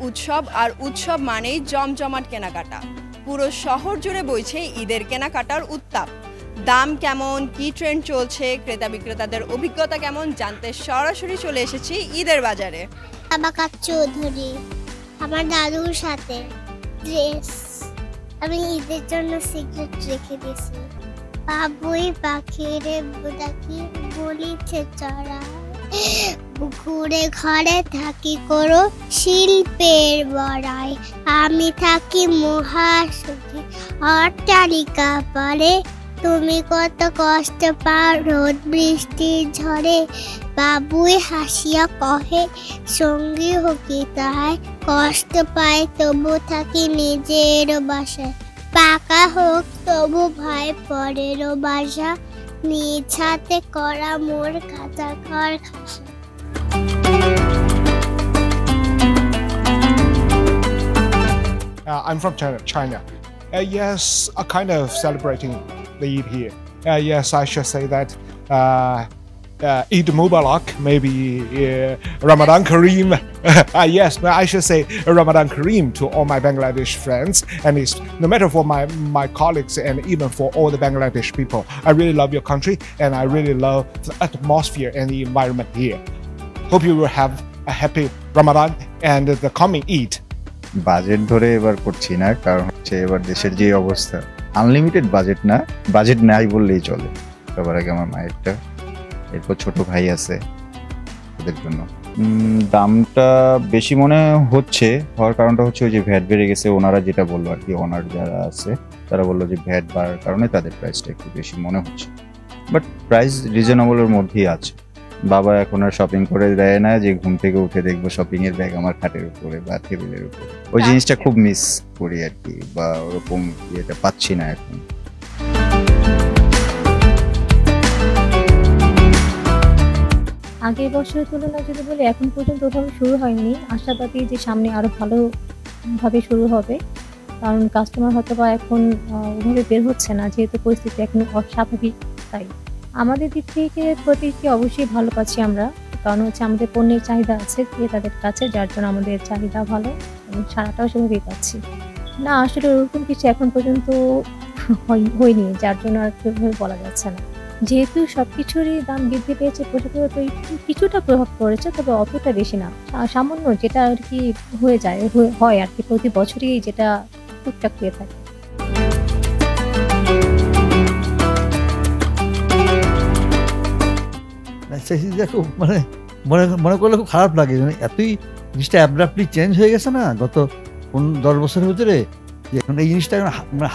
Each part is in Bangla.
উৎসব, আর উৎসব মানেই জমজমাট কেনাকাটা। পুরো শহর জুড়ে বইছে ঈদের কেনাকাটার উত্তাপ। দাম কেমন, কি ট্রেন্ড চলছে, ক্রেতা বিক্রেতাদের অভিজ্ঞতা কেমন জানতে সরাসরি চলে এসেছি ঈদের বাজারে। আবাকার চৌধুরী, আমার দাদুর সাথে ড্রেস আমি ঈদের জন্য সিক্রেট রেখে দিয়েছি। বাবুই পাখিরে ডাকি বলিছে চড়া, ঘুরে ঘরে থাকি করো শিল্পের বড়াই। আমি থাকি মহাসুখী অট্টালিকা পারে, তুমি কত কষ্ট পাও রোদ বৃষ্টি ঝড়ে। বাবুই হাসিয়া কহে সঙ্গী হকি তাহায়, কষ্ট পায় তবু থাকি নিজের বাসায়। পাকা হোক তবু ভাই পরের বাসা, নিজ হাতে করা মোর কাঁচা ঘর খাসা। I'm from China. Yes, kind of celebrating the Eid here. Yes, I should say that Eid Mubarak, maybe Ramadan Kareem. Yes, but I should say Ramadan Kareem to all my Bangladesh friends, and it's no matter for my colleagues and even for all the Bangladesh people. I really love your country, and I really love the atmosphere and the environment here. Hope you will have a happy Ramadan and the coming Eid. Budget ধরে এবার করছি না, কারণ হচ্ছে এবার দেশের যে অবস্থা, আনলিমিটেড বাজেট না, বাজেট নাই বললেই চলে। সবার আগে আমার মায়েরটা, এরপর ছোট ভাই আছে, ওদের জন্য দামটা বেশি মনে হচ্ছে। হওয়ার কারণটা হচ্ছে ওই যে ভ্যাট বেড়ে গেছে, ওনারা যেটা বললো আর কি, ওনার যারা আছে তারা বললো যে ভ্যাট বাড়ার কারণে তাদের প্রাইসটা একটু বেশি মনে হচ্ছে, বাট প্রাইস রিজনেবলের মধ্যেই আছে। বাবা এখন আর শপিং করে দেয় না যে ঘুম থেকে উঠে দেখবো শপিং এর ব্যাগ আমার খাটের উপরে বা টেবিলের উপরে। ওই জিনিসটা খুব মিস করি আর কি, বা ওরকম ইয়েটা পাচ্ছি না এখন। আগের বছরের তুলনায় যদি বলি, এখন পর্যন্ত ওভাবে শুরু হয়নি। আশাবাদী যে সামনে আরো ভালোভাবে শুরু হবে, কারণ কাস্টমার হয়তো বা এখন ওভাবে বের হচ্ছে না, যেহেতু পরিস্থিতি এখন অস্বাভাবিক। তাই আমাদের দিক থেকে প্রতিটি অবশ্যই ভালো পাচ্ছি আমরা, কারণ হচ্ছে আমাদের পণ্যের চাহিদা আছে ক্রেতাদের কাছে, যার জন্য আমাদের চাহিদা ভালো এবং সারাটাও সেভাবেই পাচ্ছি। না আসলে ওরকম কিছু এখন পর্যন্ত হয়নি, যার জন্য আর সেভাবে বলা যাচ্ছে না। যেহেতু সবকিছুরই দাম বৃদ্ধি পেয়েছে, পোশাকের তো কিছুটা প্রভাব পড়েছে, তবে অতটা বেশি না, সামান্য যেটা আর কি হয় আর কি, প্রতি বছরই যেটা টুকটাক হয়ে থাকে। খুব মনে করলে খুব খারাপ লাগে, এতই জিনিসটা অ্যাব্রাপ্টলি চেঞ্জ হয়ে গেছে না গত 10 বছরের ভিতরে, যে এখন এই জিনিসটা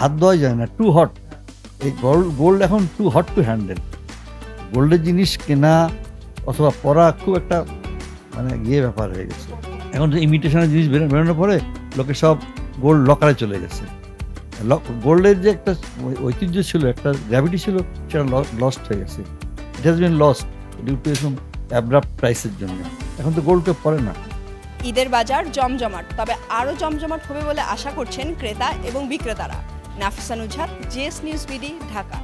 হাত দেওয়া যায় না, টু হট। এই গোল্ড এখন টু হট টু হ্যান্ডেল। গোল্ডের জিনিস কেনা অথবা পরা খুব একটা ব্যাপার হয়ে গেছে। এখন যে ইমিটেশনের জিনিস বেরোনোর পরে লোকে সব গোল্ড লকারে চলে গেছে। গোল্ডের যে একটা ঐতিহ্য ছিল, একটা গ্র্যাভিটি ছিল, সেটা লস্ট হয়ে গেছে। It has been lost due to এরকম অ্যাব্রাপ্ট প্রাইসের জন্য। এখন তো গোল্ড পড়ে না। ঈদের বাজার জমজমাট, তবে আরও জমজমাট হবে বলে আশা করছেন ক্রেতা এবং বিক্রেতারা। Nafisa Nuzhat, GS news BD, Dhaka.